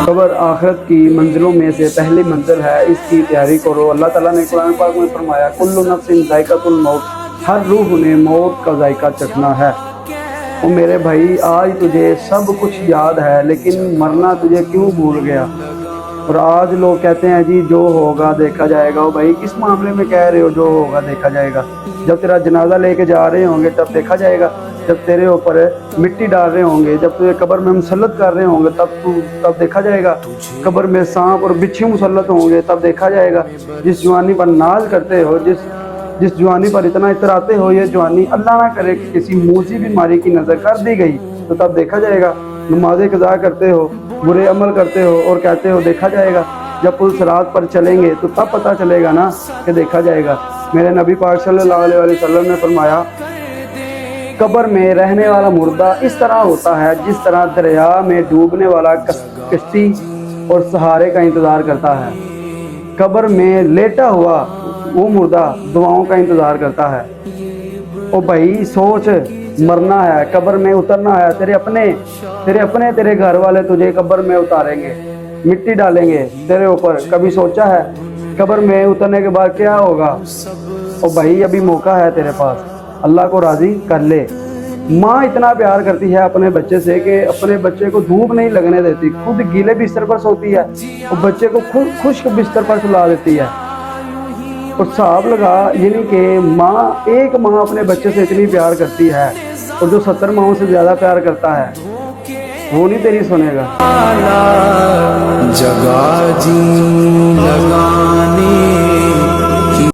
قبر آخرت کی منزلوں میں سے پہلی منزل ہے، اس کی تیاری کرو۔ اللہ تعالیٰ نے قرآن پاک میں فرمایا کل نفس ذائقۃ الموت، ہر روح نے موت کا ذائقہ چکھنا ہے۔ او میرے بھائی، آج تجھے سب کچھ یاد ہے لیکن مرنا تجھے کیوں بھول گیا؟ اور آج لوگ کہتے ہیں جی جو ہوگا دیکھا جائے گا۔ او بھائی، کس معاملے میں کہہ رہے ہو جو ہوگا دیکھا جائے گا؟ جب تیرا جنازہ لے کے جا رہے ہوں گے تب دیکھا جائے گا، جب تیرے اوپر مٹی ڈال رہے ہوں گے، جب تجھے قبر میں مسلط کر رہے ہوں گے تب دیکھا جائے گا، قبر میں سانپ اور بچھو مسلط ہوں گے تب دیکھا جائے گا۔ جس جوانی پر ناز کرتے ہو، جس جوانی پر اتنا اتراتے ہو، یہ جوانی اللہ نہ کرے کہ کسی موذی بیماری کی نظر کر دی گئی تو تب دیکھا جائے گا۔ نمازیں قضا کرتے ہو، برے عمل کرتے ہو اور کہتے ہو دیکھا جائے گا۔ جب پل صراط پر چلیں گے تو تب پتہ چلے گا نا کہ دیکھا جائے گا۔ میرے نبی پاک صلی اللہ علیہ وسلم نے فرمایا قبر میں رہنے والا مردہ اس طرح ہوتا ہے جس طرح دریا میں ڈوبنے والا کشتی اور سہارے کا انتظار کرتا ہے۔ قبر میں لیٹا ہوا وہ مردہ دعاؤں کا انتظار کرتا ہے۔ او بھائی سوچ، مرنا ہے، قبر میں اترنا ہے، تیرے گھر والے تجھے قبر میں اتاریں گے، مٹی ڈالیں گے تیرے اوپر۔ کبھی سوچا ہے قبر میں اترنے کے بعد کیا ہوگا؟ او بھائی ابھی موقع ہے تیرے پاس، اللہ کو راضی کر لے۔ ماں اتنا پیار کرتی ہے اپنے بچے سے کہ اپنے بچے کو دھوپ نہیں لگنے دیتی، خود گیلے بستر پر سوتی ہے اور بچے کو خود خشک بستر پر سلا دیتی ہے۔ اور حساب لگا، یعنی کہ ایک ماں اپنے بچے سے اتنی پیار کرتی ہے اور جو 70 ماؤں سے زیادہ پیار کرتا ہے وہ نہیں تیری سنے گا۔ جگہ جی لگا